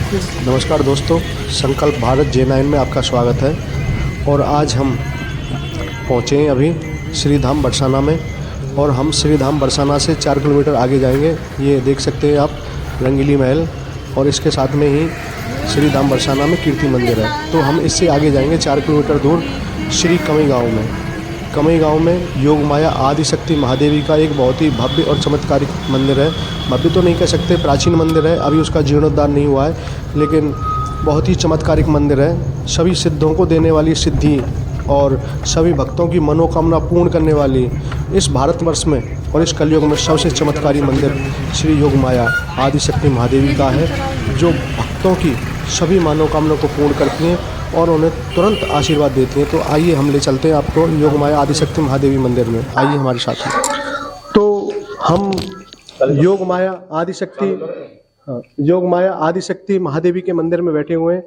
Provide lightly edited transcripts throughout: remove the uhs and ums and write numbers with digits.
नमस्कार दोस्तों, संकल्प भारत J9 में आपका स्वागत है। और आज हम पहुँचे हैं अभी श्री धाम बरसाना में, और हम श्री धाम बरसाना से 4 किलोमीटर आगे जाएंगे। ये देख सकते हैं आप रंगीली महल, और इसके साथ में ही श्री धाम बरसाना में कीर्ति मंदिर है। तो हम इससे आगे जाएंगे 4 किलोमीटर दूर श्री कमई गाँव में। कमई गाँव में योग माया आदिशक्ति महादेवी का एक बहुत ही भव्य और चमत्कारिक मंदिर है। भव्य तो नहीं कह सकते, प्राचीन मंदिर है, अभी उसका जीर्णोद्धार नहीं हुआ है, लेकिन बहुत ही चमत्कारिक मंदिर है। सभी सिद्धों को देने वाली सिद्धि और सभी भक्तों की मनोकामना पूर्ण करने वाली इस भारतवर्ष में और इस कलयुग में सबसे चमत्कारी मंदिर श्री योग माया आदिशक्ति महादेवी का है, जो भक्तों की सभी मनोकामना को पूर्ण करती हैं और उन्हें तुरंत आशीर्वाद देती हैं। तो आइए हम ले चलते हैं आपको योग माया आदिशक्ति महादेवी मंदिर में। आइए हमारे साथ में। तो हम योग माया आदिशक्ति महादेवी के मंदिर में बैठे हुए हैं।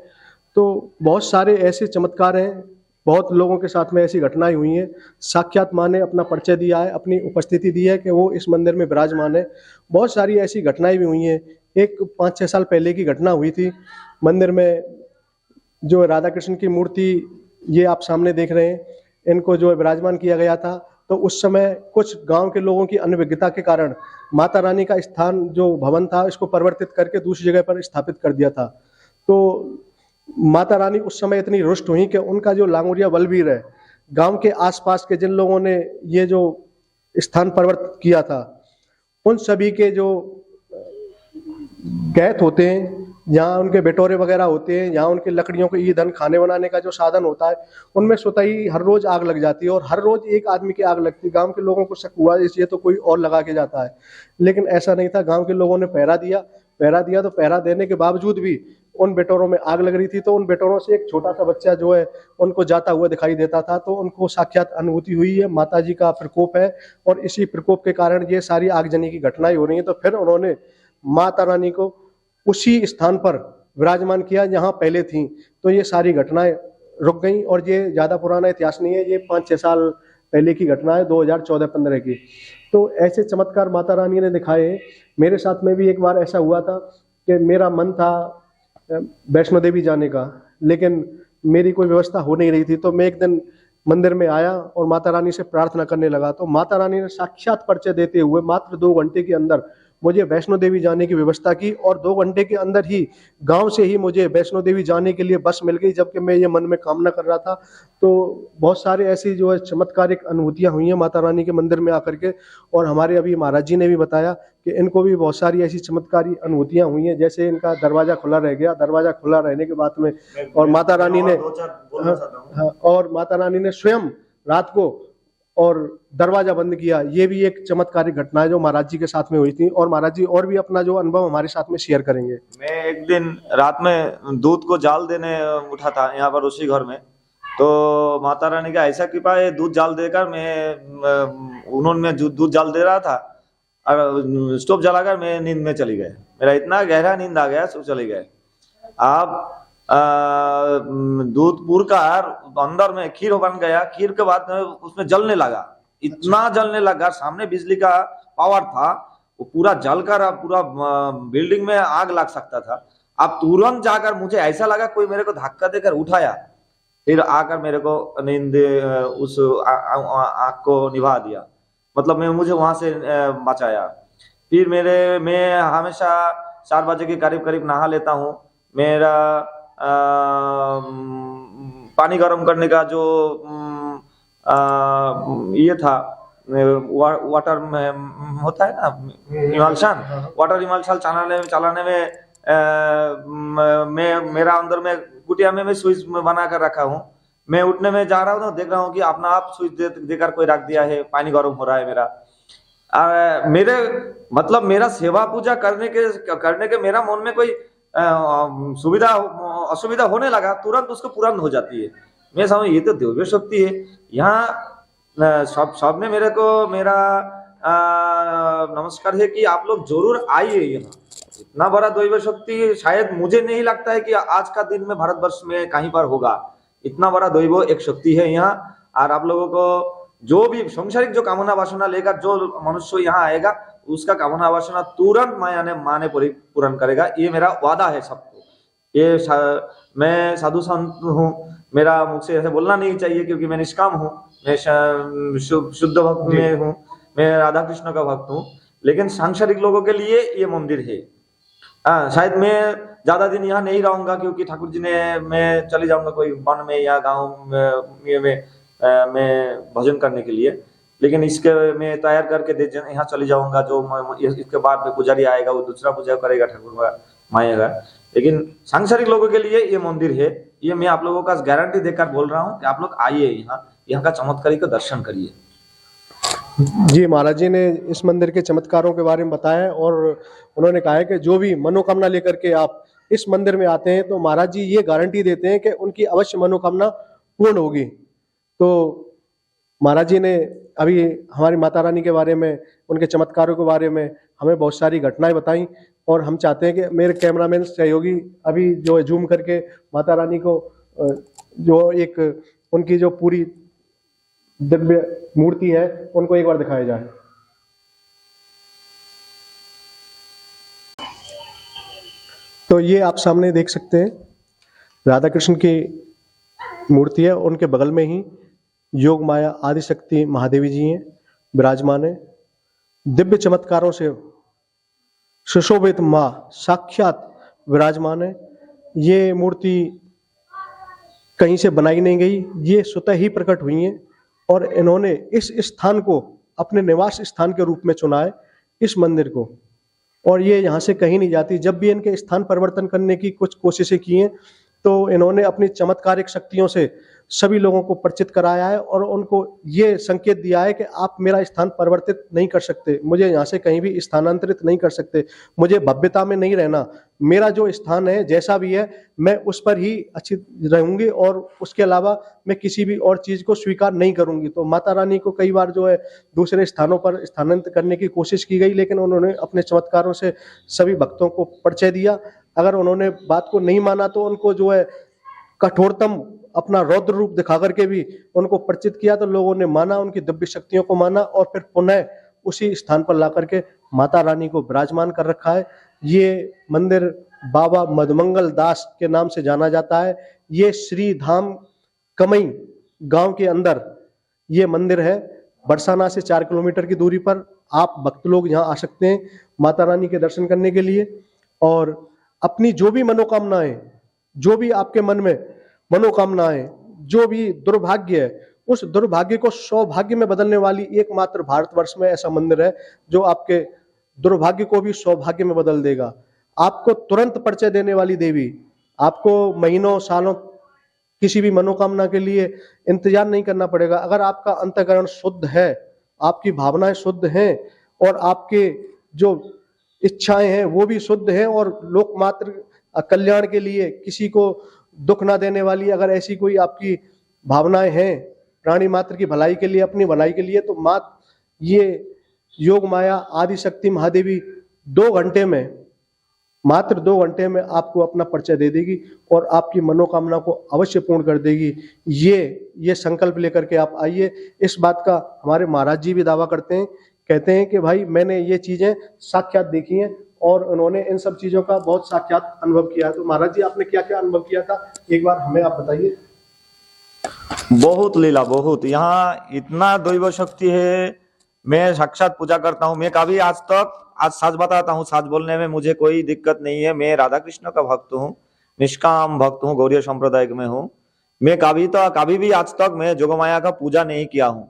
तो बहुत सारे ऐसे चमत्कार हैं, बहुत लोगों के साथ में ऐसी घटनाएं हुई हैं। साक्षात माँ ने अपना परिचय दिया है, अपनी उपस्थिति दी है कि वो इस मंदिर में विराजमान है। बहुत सारी ऐसी घटनाएं भी हुई हैं। एक 5-6 साल पहले की घटना हुई थी। मंदिर में जो राधा कृष्ण की मूर्ति ये आप सामने देख रहे हैं, इनको जो विराजमान किया गया था, तो उस समय कुछ गांव के लोगों की अनभिज्ञता के कारण माता रानी का स्थान जो भवन था, इसको परिवर्तित करके दूसरी जगह पर स्थापित कर दिया था। तो माता रानी उस समय इतनी रुष्ट हुई कि उनका जो लांगुरिया बलबीर है, गांव के आसपास के जिन लोगों ने ये जो स्थान परिवर्तित किया था, उन सभी के जो गैत होते हैं, जहाँ उनके बेटोरे वगैरह होते हैं, जहाँ उनके लकड़ियों के ईंधन खाने बनाने का जो साधन होता है, उनमें स्वतः ही हर रोज आग लग जाती है। और हर रोज एक आदमी की आग लगती है। गांव के लोगों को शक हुआ इसलिए तो कोई और लगा के जाता है, लेकिन ऐसा नहीं था। गांव के लोगों ने पहरा दिया तो पहरा देने के बावजूद भी उन बेटोरों में आग लग रही थी। तो उन बेटोरों से एक छोटा सा बच्चा जो है उनको जाता हुआ दिखाई देता था। तो उनको साक्षात अनुभूति हुई है, माता जी का प्रकोप है, और इसी प्रकोप के कारण ये सारी आगजनी की घटनाएं हो रही हैं। तो फिर उन्होंने माता रानी को उसी स्थान पर विराजमान किया जहां पहले थी। तो ये सारी घटनाएं रुक गई, और ये ज्यादा पुराना इतिहास नहीं है, ये 5-6 साल पहले की घटना है, 2014-15 की। तो ऐसे चमत्कार माता रानी ने दिखाए। मेरे साथ में भी एक बार ऐसा हुआ था कि मेरा मन था वैष्णो देवी जाने का, लेकिन मेरी कोई व्यवस्था हो नहीं रही थी। तो मैं एक दिन मंदिर में आया और माता रानी से प्रार्थना करने लगा। तो माता रानी ने साक्षात परिचय देते हुए मात्र 2 घंटे के अंदर मुझे वैष्णो देवी जाने की व्यवस्था की, और 2 घंटे के अंदर ही गांव से ही मुझे वैष्णो देवी जाने के लिए बस मिल गई, जबकि मैं ये मन में कामना कर रहा था। तो बहुत सारे ऐसी जो है चमत्कारिक अनुभूतियां हुई हैं माता रानी के मंदिर में आकर के। और हमारे अभी महाराज जी ने भी बताया कि इनको भी बहुत सारी ऐसी चमत्कारी अनुभूतियां हुई हैं, जैसे इनका दरवाजा खुला रह गया। दरवाजा खुला रहने के बाद में और माता रानी ने स्वयं रात को और दरवाजा बंद किया। ये भी एक चमत्कारिक घटना है जो महाराज जी के साथ में हुई थी। और महाराज जी और भी अपना जो अनुभव हमारे साथ में शेयर करेंगे। मैं एक दिन रात में दूध को जाल देने उठा था यहाँ पर उसी घर में। तो माता रानी का ऐसा कृपा है, दूध जाल देकर उन्होंने दूध जाल दे रहा था और स्टोव जलाकर मैं नींद में चली गए। मेरा इतना गहरा नींद आ गया, सब चले गए। आप दूध पूर का अंदर में खीर बन गया। खीर के बाद उसमें जलने लगा, इतना जलने लगा, सामने बिजली का पावर था, वो पूरा जलकर पूरा बिल्डिंग में आग लग सकता था। अब तुरंत जाकर मुझे ऐसा लगा कोई मेरे को धक्का देकर उठाया, फिर आकर मेरे को नींद उस आग को निभा दिया। मतलब मुझे वहां से बचाया। फिर मैं हमेशा 4 बजे के करीब नहा लेता हूँ। मेरा पानी गर्म करने का जो ये था, वाटर में होता है ना इमल्शन, वाटर इमल्शन चलाने में मेरा अंदर में कुटिया में मैं स्विच बना कर रखा हूँ। मैं उठने में जा रहा हूँ तो देख रहा हूँ कि अपना आप स्विच देकर कोई रख दिया है, पानी गर्म हो रहा है मेरा। मेरे मतलब मेरा सेवा पूजा करने के मेरा मन में कोई असुविधा होने लगा, तुरंत उसको पूर्ण हो जाती है। मैं समझ ये तो दिव्य शक्ति है। यहाँ सब ने मेरे को मेरा नमस्कार है कि आप लोग जरूर आइए। यहाँ इतना बड़ा दैव शक्ति शायद मुझे नहीं लगता है कि आज का दिन में भारतवर्ष में कहीं पर होगा। इतना बड़ा दैव एक शक्ति है यहाँ। और आप लोगों को जो भी संसारिक जो कामना वासना लेकर जो मनुष्य यहाँ आएगा, उसका कामना वासना तुरंत माँ ने पूर्ण करेगा। ये मेरा वादा है सबको मैं साधु संत हूँ, मेरा मुख से ऐसे बोलना नहीं चाहिए क्योंकि मैं निष्काम हूँ, मैं शुद्ध भक्त में हूँ, मैं राधा कृष्ण का भक्त हूँ। लेकिन सांसारिक लोगों के लिए ये मंदिर है। शायद मैं ज्यादा दिन यहाँ नहीं रहूंगा क्योंकि ठाकुर जी ने, मैं चले जाऊंगा कोई वन में या गाँव में मैं भजन करने के लिए। लेकिन इसके मैं तैयार करके यहाँ चले जाऊंगा, जो इसके बाद में पुजारी आएगा वो दूसरा पूजा करेगा, ठाकुर माएगा। लेकिन सांसारिक लोगों के लिए ये मंदिर है। ये मैं आप लोगों का गारंटी देकर बोल रहा हूँ कि आप लोग आइए, यहाँ का चमत्कारी का दर्शन करिए। जी, महाराज जी ने इस मंदिर के चमत्कारों के बारे में बताया और उन्होंने कहा है कि जो भी मनोकामना लेकर के आप इस मंदिर में आते हैं तो महाराज जी ये गारंटी देते हैं कि उनकी अवश्य मनोकामना पूर्ण होगी। तो महाराज जी ने अभी हमारी माता रानी के बारे में, उनके चमत्कारों के बारे में हमें बहुत सारी घटनाएं बताई और हम चाहते हैं कि मेरे कैमरामैन सहयोगी अभी जो है जूम करके माता रानी को जो एक उनकी जो पूरी दिव्य मूर्ति है उनको एक बार दिखाया जाए। तो ये आप सामने देख सकते हैं राधा कृष्ण की मूर्ति है, उनके बगल में ही योग माया आदि शक्ति महादेवी जी हैं, विराजमान है। दिव्य चमत्कारों से सुशोभित माँ साक्षात विराजमान है। ये मूर्ति कहीं से बनाई नहीं गई, ये स्वतः ही प्रकट हुई हैं और इन्होंने इस स्थान को अपने निवास स्थान के रूप में चुना है, इस मंदिर को, और ये यहाँ से कहीं नहीं जाती। जब भी इनके स्थान परिवर्तन करने की कुछ कोशिशें की हैं तो इन्होंने अपनी चमत्कारिक शक्तियों से सभी लोगों को परिचित कराया है और उनको ये संकेत दिया है कि आप मेरा स्थान परिवर्तित नहीं कर सकते, मुझे यहाँ से कहीं भी स्थानांतरित नहीं कर सकते, मुझे भव्यता में नहीं रहना, मेरा जो स्थान है जैसा भी है मैं उस पर ही अच्छी रहूंगी और उसके अलावा मैं किसी भी और चीज को स्वीकार नहीं करूंगी। तो माता रानी को कई बार जो है दूसरे स्थानों पर स्थानांतरित करने की कोशिश की गई, लेकिन उन्होंने अपने चमत्कारों से सभी भक्तों को परिचय दिया। अगर उन्होंने बात को नहीं माना तो उनको जो है कठोरतम अपना रौद्र रूप दिखा करके भी उनको परिचित किया, तो लोगों ने माना, उनकी दिव्य शक्तियों को माना और फिर पुनः उसी स्थान पर ला करके माता रानी को विराजमान कर रखा है। ये मंदिर बाबा मधुमंगल दास के नाम से जाना जाता है। ये श्री धाम कमई गांव के अंदर ये मंदिर है। बरसाना से 4 किलोमीटर की दूरी पर आप भक्त लोग यहाँ आ सकते हैं माता रानी के दर्शन करने के लिए और अपनी जो भी मनोकामनाएं, जो भी आपके मन में मनोकामनाएं, जो भी दुर्भाग्य है, उस दुर्भाग्य को सौभाग्य में बदलने वाली एकमात्र भारतवर्ष में ऐसा मंदिर है जो आपके दुर्भाग्य को भी सौभाग्य में बदल देगा। आपको तुरंत परिचय देने वाली देवी, आपको महीनों सालों किसी भी मनोकामना के लिए इंतजार नहीं करना पड़ेगा। अगर आपका अंतःकरण शुद्ध है, आपकी भावनाएं शुद्ध हैं और आपके जो इच्छाएं हैं वो भी शुद्ध हैं और लोकमात्र कल्याण के लिए, किसी को दुख ना देने वाली अगर ऐसी कोई आपकी भावनाएं हैं, प्राणी मात्र की भलाई के लिए, अपनी भलाई के लिए, तो ये योग माया आदि शक्ति महादेवी 2 घंटे में, मात्र 2 घंटे में आपको अपना परिचय दे देगी और आपकी मनोकामना को अवश्य पूर्ण कर देगी। ये संकल्प लेकर के आप आइए। इस बात का हमारे महाराज जी भी दावा करते हैं, कहते हैं कि भाई मैंने ये चीजें साक्षात देखी हैं और उन्होंने इन सब चीजों का बहुत साक्षात अनुभव किया है। तो महाराज जी आपने क्या क्या अनुभव किया था, एक बार हमें आप बताइए। बहुत लीला, बहुत, यहाँ इतना दैव शक्ति है। मैं साक्षात पूजा करता हूँ। मैं कभी आज सच बताता हूँ, सच बोलने में मुझे कोई दिक्कत नहीं है। मैं राधा कृष्ण का भक्त हूँ, निष्काम भक्त हूँ, गौड़ीय संप्रदाय में हूँ। मैं कभी भी आज तक मैं जोगमाया का पूजा नहीं किया हूँ।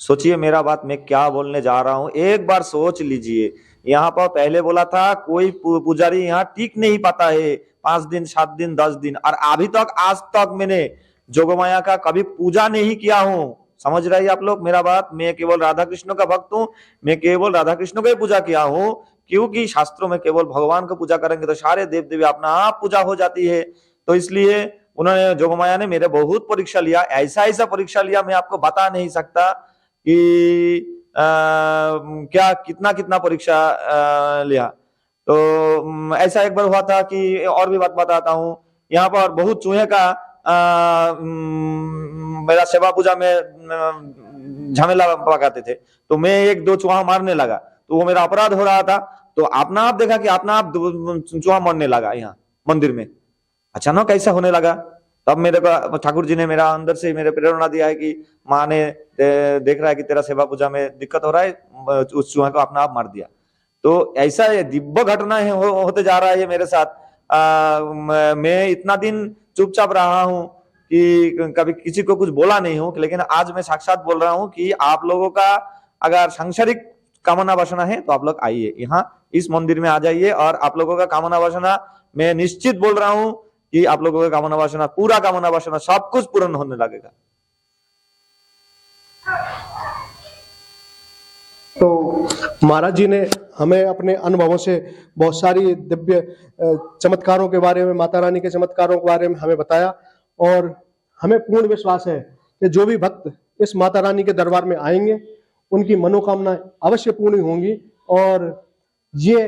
सोचिए मेरा बात मैं क्या बोलने जा रहा हूँ, एक बार सोच लीजिए। यहाँ पर पहले बोला था कोई पुजारी यहाँ टिक नहीं पाता है 5 दिन 7 दिन 10 दिन, और अभी तक आज तक मैंने जोगमाया का कभी पूजा नहीं किया हूँ। समझ रहे आप लोग मेरा बात। मैं केवल राधा कृष्ण का भक्त हूँ, मैं केवल राधा कृष्ण का ही पूजा किया हूँ, क्योंकि शास्त्रों में केवल भगवान का पूजा करेंगे तो सारे देव देवी अपना आप पूजा हो जाती है। तो इसलिए उन्होंने जोगमाया ने मेरे बहुत परीक्षा लिया, ऐसा परीक्षा लिया मैं आपको बता नहीं सकता कि क्या कितना परीक्षा लिया। तो ऐसा एक बार हुआ था कि, और भी बात बताता हूँ, यहाँ पर बहुत चूहे का मेरा सेवा पूजा में झमेला पकाते थे, तो मैं 1-2 चूहा मारने लगा, तो वो मेरा अपराध हो रहा था। तो अपना आप देखा कि अपना आप चूहा मरने लगा यहाँ मंदिर में। अचानक ऐसा होने लगा। तब मेरे को ठाकुर जी ने मेरा अंदर से मेरे प्रेरणा दिया है कि माँ ने देख रहा है कि तेरा सेवा पूजा में दिक्कत हो रहा है, उस चूहा को अपना आप मार दिया। तो ऐसा ये दिव्य घटना है होते जा रहा है ये मेरे साथ। मैं इतना दिन चुपचाप रहा हूँ कि कभी किसी को कुछ बोला नहीं हूँ, लेकिन आज मैं साक्षात बोल रहा हूँ कि आप लोगों का अगर सांसारिक कामना वासना है तो आप लोग आइए यहाँ इस मंदिर में आ जाइए, और आप लोगों का कामना वासना मैं निश्चित बोल रहा हूँ कि आप लोगों का कामना वासना, पूरा कामना वासना सब कुछ पूर्ण होने लगेगा। तो महाराज जी ने हमें अपने अनुभवों से बहुत सारी दिव्य चमत्कारों के बारे में, माता रानी के चमत्कारों के बारे में हमें बताया, और हमें पूर्ण विश्वास है कि जो भी भक्त इस माता रानी के दरबार में आएंगे उनकी मनोकामनाएं अवश्य पूर्ण होंगी। और ये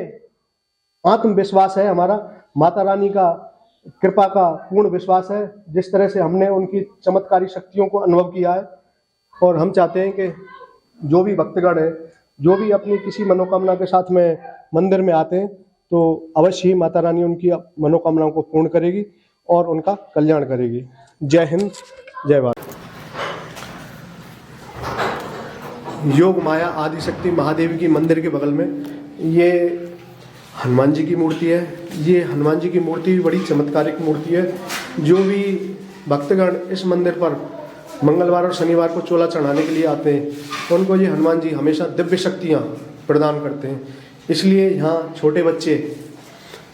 आत्मविश्वास है हमारा, माता रानी का कृपा का पूर्ण विश्वास है, जिस तरह से हमने उनकी चमत्कारी शक्तियों को अनुभव किया है। और हम चाहते हैं कि जो भी भक्तगण है, जो भी अपनी किसी मनोकामना के साथ में मंदिर में आते हैं, तो अवश्य ही माता रानी उनकी मनोकामनाओं को पूर्ण करेगी और उनका कल्याण करेगी। जय हिंद, जय भारत। योग माया आदिशक्ति महादेवी की मंदिर के बगल में ये हनुमान जी की मूर्ति है। ये हनुमान जी की मूर्ति भी बड़ी चमत्कारिक मूर्ति है। जो भी भक्तगण इस मंदिर पर मंगलवार और शनिवार को चोला चढ़ाने के लिए आते हैं, तो उनको ये हनुमान जी हमेशा दिव्य शक्तियाँ प्रदान करते हैं। इसलिए यहाँ छोटे बच्चे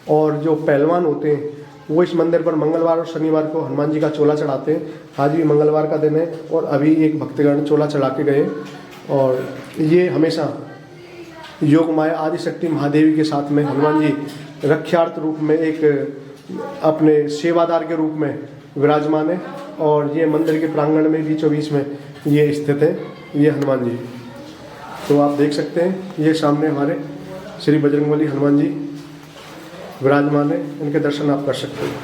और जो पहलवान होते हैं वो इस मंदिर पर मंगलवार और शनिवार को हनुमान जी का चोला चढ़ाते हैं। आज भी मंगलवार का दिन है और अभी एक भक्तगण चोला चढ़ा के गए, और ये हमेशा योग माया आदिशक्ति महादेवी के साथ में हनुमान जी रक्षार्थ रूप में एक अपने सेवादार के रूप में विराजमान है। और ये मंदिर के प्रांगण में बीचों बीच में ये स्थित है, ये हनुमान जी। तो आप देख सकते हैं ये सामने हमारे श्री बजरंगबली हनुमान जी विराजमान है, इनके दर्शन आप कर सकते हैं।